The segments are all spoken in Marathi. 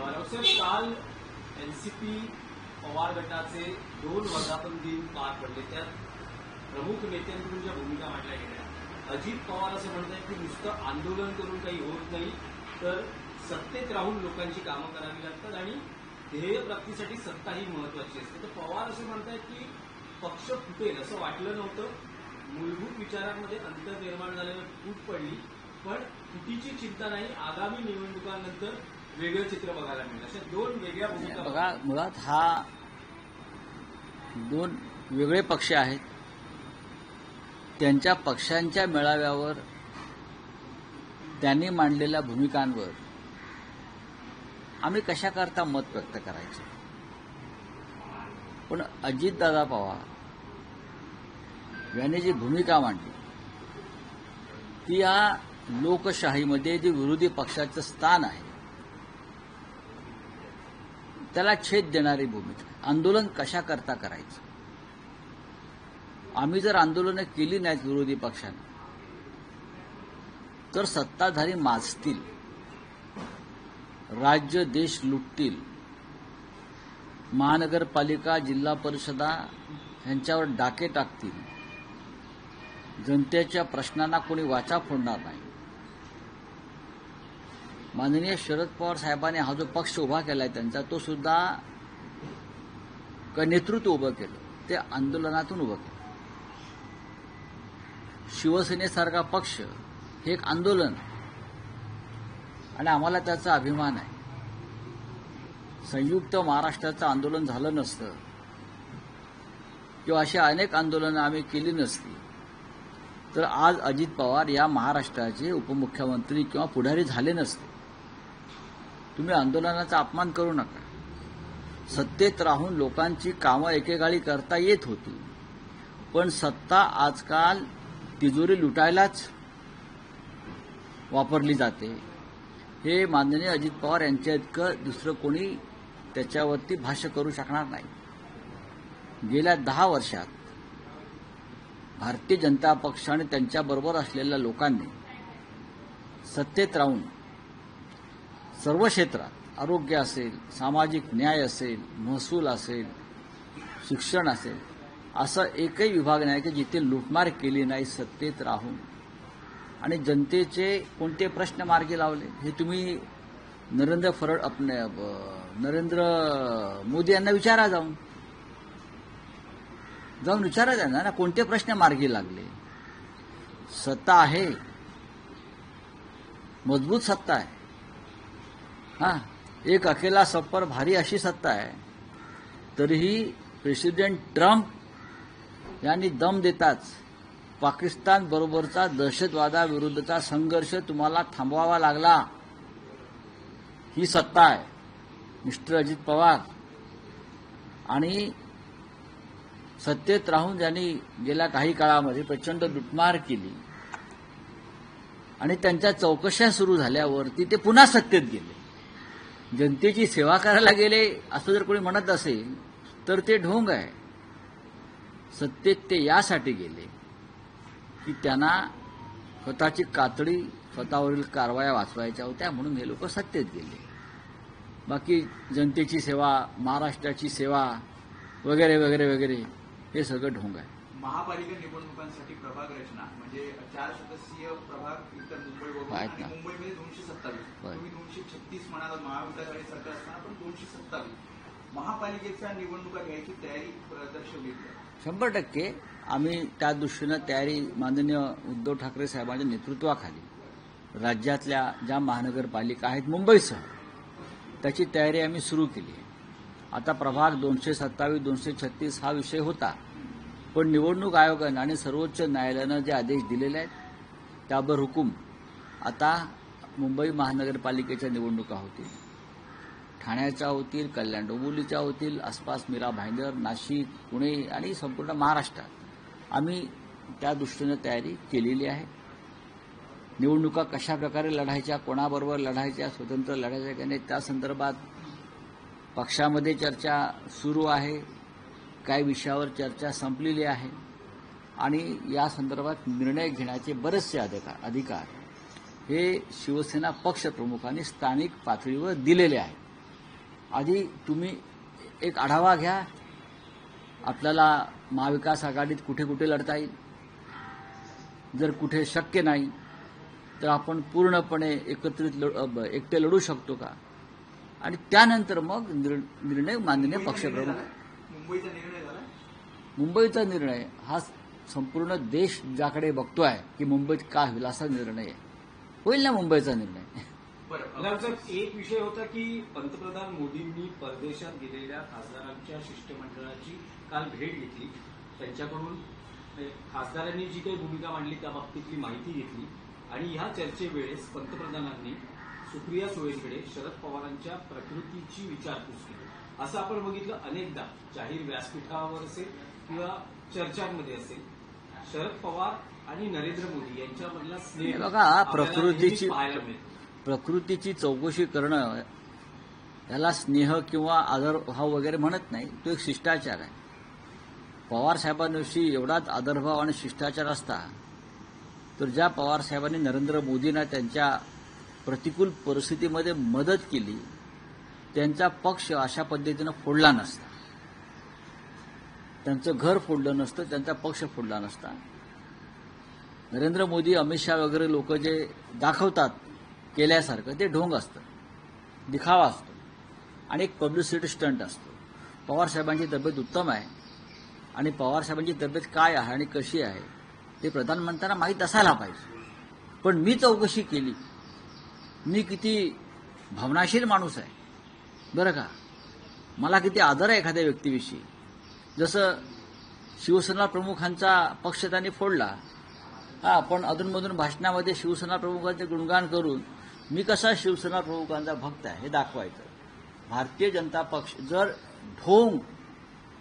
रावसाहेब, काल एनसीपी पवार गटाचे 2 वर्धापन दिन पार पडले. त्यात प्रमुख नेत्यांकडून ज्या भूमिका मांडल्या गेल्या, अजित पवार असं म्हणतात की नुसतं आंदोलन करून काही होत नाही, तर सत्तेत राहून लोकांची कामं करावी लागतात आणि ध्येयप्राप्तीसाठी सत्ता ही महत्वाची असते. तर पवार असं म्हणतात की पक्ष फुटेल असं वाटलं नव्हतं, मूलभूत विचारांमध्ये अंतर निर्माण झाल्यानं फूट पडली, पण फुटीची चिंता नाही, आगामी निवडणुकांनंतर वेगळं चित्र बघायला मिळेल. अशा 2 वेगळ्या भूमिका. बघा, मुळात हा 2 वेगळे पक्ष आहेत. त्यांच्या पक्षांच्या मेळाव्यावर त्यांनी मांडलेल्या भूमिकांवर आम्ही कशाकरता मत व्यक्त करायचं. पण अजितदादा पवार यांनी जी भूमिका मांडली ती या लोकशाहीमध्ये जे विरोधी पक्षाचं स्थान आहे त्याला छेद देणारी भूमिका. आंदोलन कशाकरता करायचं. आम्ही जर आंदोलनं केली नाहीत विरोधी पक्षाने तर सत्ताधारी माजतील, राज्य देश लुटतील, महानगरपालिका जिल्हा परिषदा यांच्यावर डाके टाकतील, जनतेच्या प्रश्नांना कोणी वाचा फोडणार नाही. माननीय शरद पवार साहेबांनी हा जो पक्ष उभा केलाय त्यांचा, तो सुद्धा नेतृत्व उभं केलं, ते आंदोलनातून उभं केलं. शिवसेनेसारखा पक्ष हे एक आंदोलन आणि आम्हाला त्याचा अभिमान आहे. संयुक्त महाराष्ट्राचं आंदोलन झालं नसतं किंवा अशी अनेक आंदोलनं आम्ही केली नसती तर आज अजित पवार या महाराष्ट्राचे उपमुख्यमंत्री किंवा पुढारी झाले नसते. तुम्ही आंदोलनाचा अपमान करू नका. सत्तेत राहून लोकांची कामं एकेकाळी करता येत होती, पण सत्ता आजकाल तिजोरी लुटायलाच वापरली जाते. हे माननीय अजित पवार यांच्या इतकं दुसरं कोणी त्याच्यावरती भाष्य करू शकणार नाही. गेल्या 10 वर्षात भारतीय जनता पक्ष आणि त्यांच्याबरोबर असलेल्या लोकांनी सत्तेत राहून सर्व क्षेत्रात, आरोग्य असेल, सामाजिक न्याय असेल, महसूल असेल, शिक्षण असेल, असं एकही विभाग नाही की जिथे लूटमार केली नाही सत्तेत राहून. आणि जनतेचे कोणते प्रश्न मार्गी लावले हे तुम्ही नरेंद्र मोदी यांना विचारा, जाऊन विचारा त्यांना ना, कोणते प्रश्न मार्गी लागले. सत्ता आहे, मजबूत सत्ता आहे. एक अकेला सब पर भारी अशी सत्ता आहे. तरीही प्रेसिडेंट ट्रम्प यांनी दम देताच पाकिस्तान बरोबरचा दहशतवादाविरुद्धचा संघर्ष तुम्हाला थांबवावा लागला. ही सत्ता आहे मिस्टर अजित पवार. आणि सत्तेत राहून ज्यांनी गेल्या काही काळामध्ये प्रचंड लुटमार केली आणि त्यांच्या चौकशा सुरू झाल्यावरती ते पुन्हा सत्तेत गेले. जनतेची सेवा करायला गेले असं जर कोणी म्हणत असेल तर ते ढोंग आहे. सत्तेत ते यासाठी गेले की त्यांना स्वतःची कातडी, स्वतःवरील कारवाया वाचवायच्या होत्या, म्हणून हे लोक सत्तेत गेले. बाकी जनतेची सेवा, महाराष्ट्राची सेवा वगैरे वगैरे वगैरे हे सगळं ढोंग आहे. महापालिका निवडणुकांसाठी प्रभाग रचना म्हणजे 4 सदस्यीय प्रभाग इतर मुंबई आहेत ना. मुंबईमध्ये 227, तुम्ही 236 म्हणाला महाविकास आघाडी सरकार असताना, पण 227 महापालिकेच्या निवडणुका घ्यायची तयारी दर्शवली. 100% आम्ही त्या दृष्टीनं तयारी माननीय उद्धव ठाकरे साहेबांच्या नेतृत्वाखाली राज्यातल्या ज्या महानगरपालिका आहेत मुंबईसह त्याची तयारी आम्ही सुरू केली आहे. आता प्रभाग 227, 236 हा विषय होता, पण निवडणूक आयोगानं आणि सर्वोच्च न्यायालयानं जे आदेश दिलेले आहेत त्यावर हुकूम आता मुंबई महानगरपालिकेच्या निवडणुका होतील, ठाण्याच्या होतील, कल्याण डोंबिवलीच्या होतील, आसपास मीरा भाईंदर, नाशिक, पुणे आणि संपूर्ण महाराष्ट्रात आम्ही त्या दृष्टीनं तयारी केलेली आहे. निवडणुका कशा प्रकारे लढायच्या, कोणाबरोबर लढायच्या, स्वतंत्र लढायच्या की नाही त्या संदर्भात पक्षामध्ये चर्चा सुरू आहे. काही विषयावर चर्चा संपलेली आहे आणि या संदर्भात निर्णय घेण्याचे बरेचसे अधिकार हे शिवसेना पक्षप्रमुखांनी स्थानिक पातळीवर दिलेले आहेत. आधी तुम्ही एक आढावा घ्या, आपल्याला महाविकास आघाडीत कुठे कुठे लढता येईल, जर कुठे शक्य नाही तर आपण पूर्णपणे एकटे लढू शकतो का, आणि त्यानंतर मग निर्णय माननीय पक्षप्रमुख. मुंबईचा निर्णय झाला. मुंबईचा निर्णय हा संपूर्ण देश ज्याकडे बघतोय की मुंबईत काय होईल असा निर्णय आहे. होईल ना मुंबईचा निर्णय. बरं, एक विषय होता की पंतप्रधान मोदींनी परदेशात गेलेल्या खासदारांच्या शिष्टमंडळाची काल भेट घेतली, त्यांच्याकडून खासदारांनी जी काही भूमिका मांडली त्या बाबतीतली माहिती घेतली, आणि ह्या चर्चेवेळेस पंतप्रधानांनी सुप्रिया सुळेंकडे शरद पवारांच्या प्रकृतीची विचारपूस केली. असं आपण बघितलं अनेकदा, जाहीर व्यासपीठावर असेल किंवा चर्चांमध्ये असेल, शरद पवार आणि नरेंद्र मोदी यांच्यामधला स्नेह बघा, आपल्याला नेहमीच पाहायला मिळतो. प्रकृतीची चौकशी करणं याला स्नेह किंवा आदरभाव वगैरे म्हणत नाही, तो एक शिष्टाचार आहे. पवार साहेबांविषयी एवढाच आदरभाव आणि शिष्टाचार असता तर ज्या पवार साहेबांनी नरेंद्र मोदींना त्यांच्या प्रतिकूल परिस्थितीमध्ये मदत केली, त्यांचा पक्ष अशा पद्धतीनं फोडला नसता, त्यांचं घर फोडलं नसतं, त्यांचा पक्ष फोडला नसता. नरेंद्र मोदी, अमित शहा वगैरे लोक जे दाखवतात केल्यासारखं ते ढोंग असतं, दिखावा असतो आणि एक पब्लिसिटी स्टंट असतो. पवारसाहेबांची तब्येत उत्तम आहे आणि पवारसाहेबांची तब्येत काय आहे आणि कशी आहे ते प्रधानमंत्र्यांना माहीत असायला पाहिजे. पण मी चौकशी केली, मी किती भावनाशील माणूस आहे बरं का, मला किती आदर आहे एखाद्या व्यक्तीविषयी. जसं शिवसेना प्रमुखांचा पक्ष त्यांनी फोडला, आपण अधूनमधून भाषणामध्ये शिवसेना प्रमुखांचे गुणगान करून मी कसा शिवसेना प्रमुखांचा भक्त आहे हे दाखवायचं. भारतीय जनता पक्ष जर ढोंग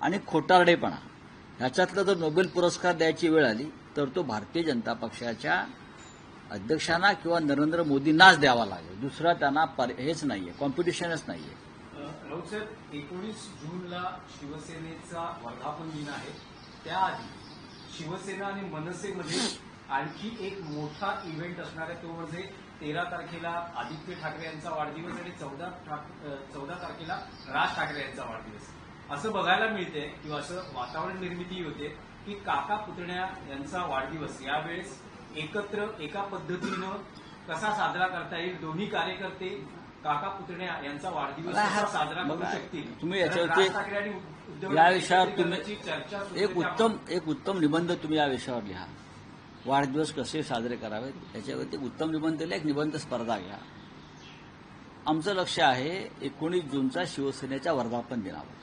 आणि खोटारडेपणा ह्याच्यातला जर नोबेल पुरस्कार द्यायची वेळ आली तर तो भारतीय जनता पक्षाच्या अध्यक्षांना किंवा नरेंद्र मोदींनाच द्यावा लागेल. दुसरा त्यांना हेच नाहीये, कॉम्पिटिशनच नाहीये. राऊत साहेब, 19 जूनला शिवसेनेचा वर्धापन दिन आहे. त्याआधी शिवसेना आणि मनसेमध्ये आणखी एक मोठा इव्हेंट असणार आहे, तो म्हणजे 13 तारखेला आदित्य ठाकरे यांचा वाढदिवस आणि 14 तारखेला राज ठाकरे यांचा वाढदिवस. असं बघायला मिळते किंवा असं वातावरण निर्मिती होते की काका पुतण्या यांचा वाढदिवस यावेळेस एकत्र एका पद्धतीनं कसा साजरा करता येईल, दोन्ही कार्यकर्ते काका पुतण्या यांचा वाढदिवस कसा साजरा करू शकतील. तुम्ही राज ठाकरे आणि याच्यावरती उद्धव या विषयावर ठाकरे तुम्ही चर्चा सुरू एक उत्तम निबंध तुम्ही या विषयावर लिहा. वाढदिवस कसे साजरे करावेत याच्यावरती उत्तम निबंध लिहा, एक निबंध स्पर्धा घ्या. आमचं लक्ष आहे 19 जूनचा शिवसेनेच्या वर्धापन दिनावर,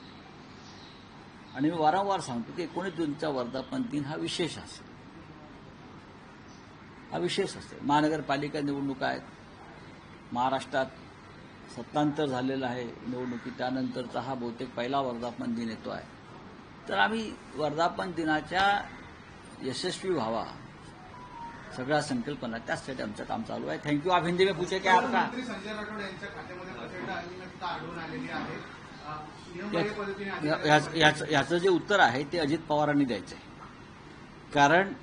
आणि मी वारंवार सांगतो की 19 जूनचा वर्धापन दिन हा विशेष असेल, हा विशेष असेल. महानगरपालिका निवडणुका आहेत, महाराष्ट्रात सत्तांतर झालेलं आहे निवडणुकी, त्यानंतरचा हा बहुतेक पहिला वर्धापन दिन येतो आहे. तर आम्ही वर्धापन दिनाच्या यशस्वी व्हावा सगळ्या संकल्पना, त्यासाठी आमचं काम चालू आहे. थँक्यू. आप हिंदी में पूछे क्या आपका? मंत्री संजय राठोड यांच्या खात्यामध्ये प्रचंड अनियमितता आढळून आलेली आहे. नियमबाह्य पद्धतीने याचं जे उत्तर आहे ते अजित पवारांनी द्यायचं आहे. कारण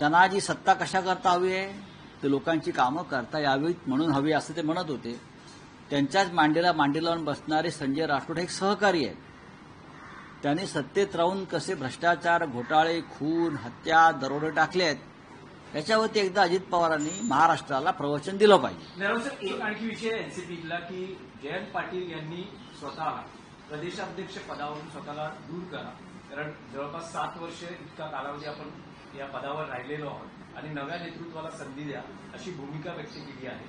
त्यांना जी सत्ता कशा करता हवी आहे, तर लोकांची कामं करता यावीत म्हणून हवी असं ते म्हणत होते. त्यांच्याच मांडीला लावून बसणारे संजय राठोड हे एक सहकारी आहेत. त्यांनी सत्तेत राहून कसे भ्रष्टाचार, घोटाळे, खून, हत्या, दरोडे टाकले आहेत, याच्यावरती एकदा अजित पवारांनी महाराष्ट्राला प्रवचन दिलं पाहिजे. नरवसर, एक आणखी विषय एनसीपीतला की जयंत पाटील यांनी स्वतःला प्रदेशाध्यक्ष पदावरून स्वतःला दूर करा, कारण जवळपास 7 वर्ष इतका कालावधी आपण या पदावर राहिलेलो आहोत आणि नव्या नेतृत्वाला संधी द्या अशी भूमिका व्यक्त केली आहे.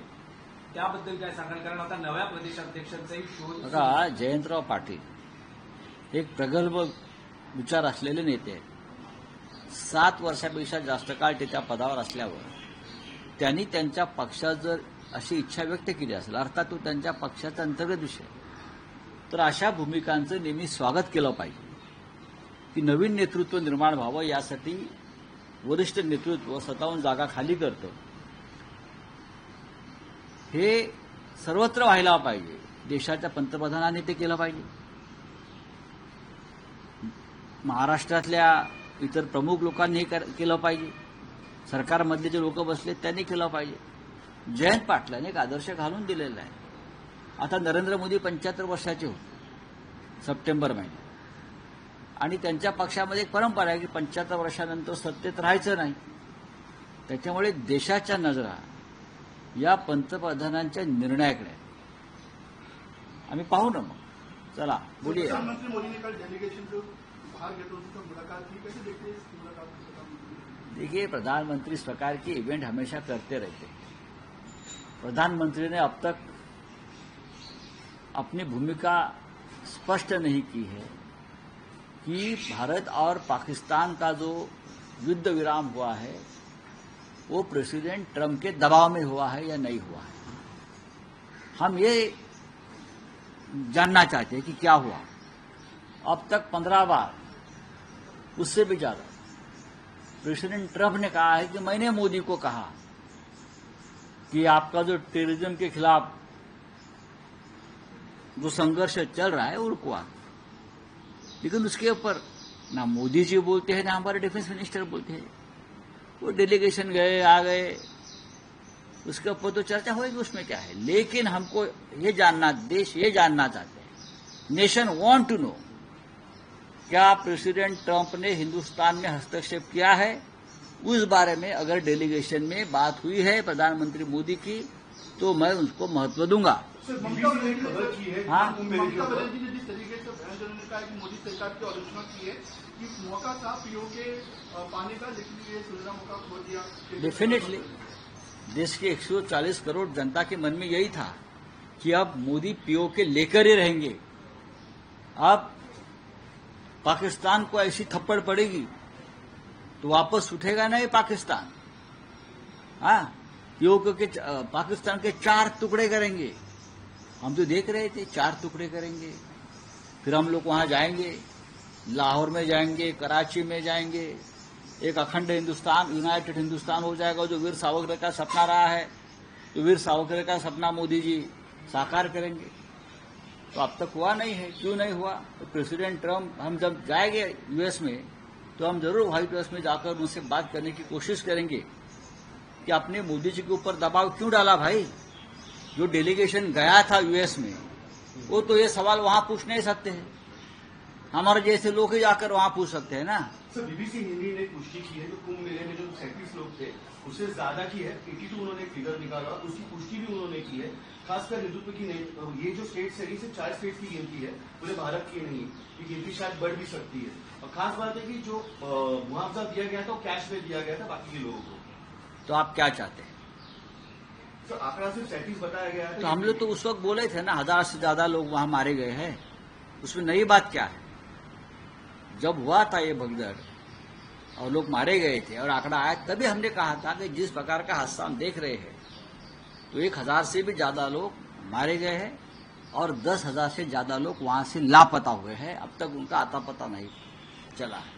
त्याबद्दल काय सांगाल, कारण आता नव्या प्रदेशाध्यक्षांचाही शोध. बघा, जयंतराव पाटील एक प्रगल्भ विचार असलेले नेते आहेत. 7 वर्षापेक्षा जास्त काळ ते त्या पदावर असल्यावर त्यांनी त्यांच्या पक्षात जर अशी इच्छा व्यक्त केली असेल, अर्थात तो त्यांच्या पक्षाचा अंतर्गत विषय, तर अशा भूमिकांचं नेहमी स्वागत केलं पाहिजे की नवीन नेतृत्व निर्माण व्हावं. यासाठी वरिष्ठ नेतृत्व स्वतःहून जागा खाली करतं, हे सर्वत्र व्हायला पाहिजे. देशाच्या पंतप्रधानांनी ते केलं पाहिजे, महाराष्ट्रातल्या इतर प्रमुख लोकांनी हे केलं पाहिजे, सरकारमधले जे लोक बसले त्यांनी केलं पाहिजे. जयंत पाटलांनी एक आदर्श घालून दिलेला आहे. आता नरेंद्र मोदी 75 वर्षाचे होते सप्टेंबर महिन्यात, आणि त्यांच्या पक्षामध्ये एक परंपरा आहे की 75 वर्षानंतर सत्तेत राहायचं नाही. त्याच्यामुळे देशाच्या नजरा या पंतप्रधानांच्या निर्णयाकडे आहेत. आम्ही पाहू ना मग. चला बोलिए. प्रधानमंत्री मोदी ने कल डेलीगेशन को बाहर गेट उनसे मुलाकात की, कैसे देखते हैं इस मुलाकात को? देखिए, प्रधानमंत्री इस प्रकार की इवेंट हमेशा करते रहते हैं. प्रधानमंत्री ने अब तक अपनी भूमिका स्पष्ट नहीं की है कि भारत और पाकिस्तान का जो युद्ध विराम हुआ है वो प्रेसिडेंट ट्रंप के दबाव में हुआ है या नहीं हुआ है. हम ये जानना चाहते हैं कि क्या हुआ. अब तक 15 बार, उससे भी ज्यादा, प्रेसिडेंट ट्रंप ने कहा है कि मैंने मोदी को कहा कि आपका जो टेररिज्म के खिलाफ जो संघर्ष चल रहा है वो रुकवा. लेकिन उसके ऊपर ना मोदी जी बोलते हैं ना हमारे डिफेंस मिनिस्टर बोलते हैं. वो डेलीगेशन गए आ गए, उसके ऊपर तो चर्चा होगी, उसमें क्या है. लेकिन हमको ये जानना, देश ये जानना चाहते हैं, नेशन वांट टू नो, क्या प्रेसिडेंट ट्रंप ने हिंदुस्तान में हस्तक्षेप किया है. उस बारे में अगर डेलीगेशन में बात हुई है प्रधानमंत्री मोदी की तो मैं उसको महत्व दूंगा. सर, ममता बनर्जी की है, हाँ? ममता बनर्जी ने जिस तरीके से बयान देने ने कहा है कि मोदी सरकार की आलोचना की है कि मौका था पीओके पाने का, लेकिन ये सुनहरा मौका खो दिया. डेफिनेटली देश के 140 करोड़ जनता के मन में यही था कि अब मोदी पीओके लेकर ही रहेंगे. अब पाकिस्तान को ऐसी थप्पड़ पड़ेगी तो वापस उठेगा नहीं पाकिस्तान. हाँ, पीओके के पाकिस्तान के 4 टुकड़े करेंगे. हम तो देख रहे थे 4 टुकड़े करेंगे. फिर हम लोग वहां जाएंगे, लाहौर में जाएंगे, कराची में जाएंगे. एक अखंड हिंदुस्तान, यूनाइटेड हिंदुस्तान हो जाएगा. जो वीर सावरकर का सपना रहा है, तो वीर सावरकर का सपना मोदी जी साकार करेंगे. तो अब तक हुआ नहीं है. क्यों नहीं हुआ? तो प्रेसिडेंट ट्रंप, हम जब जाएंगे यूएस में तो हम जरूर व्हाइट हाउस में जाकर उनसे बात करने की कोशिश करेंगे कि आपने मोदी जी के ऊपर दबाव क्यों डाला भाई. जो डेलीगेशन गया था यूएस में वो तो ये सवाल वहां पूछ नहीं सकते हैं. हमारे जैसे लोग ही जाकर वहां पूछ सकते हैं ना. सर, बीबीसी हिंदी ने पुष्टि की है, जो कुंभ मेले में जो 37 लोग थे उससे ज्यादा की है. 82 उन्होंने फिगर निकाला, उसकी पुष्टि भी उन्होंने की है. खासकर हिंदुत्व की नहीं, ये जो स्टेट्स है सिर्फ 4 स्टेट्स की गिनती है, पूरे भारत की नहीं. ये गिनती शायद बढ़ भी सकती है. और खास बात है कि जो मुआवजा दिया गया था वो कैश में दिया गया था बाकी के लोगों को. तो आप क्या चाहते हैं? सर, आंकड़ा सिर्फ 37 बताया गया है. तो हम लोग तो उस वक्त बोले थे ना 1000 से ज्यादा लोग वहां मारे गए हैं. उसमें नई बात क्या है? जब हुआ था ये भगदड़ और लोग मारे गए थे और आंकड़ा आया, तभी हमने कहा था कि जिस प्रकार का हादसा हम देख रहे हैं तो 1000 से भी ज्यादा लोग मारे गए हैं और 10,000 से ज्यादा लोग वहां से लापता हुए हैं. अब तक उनका आता पता नहीं चला है.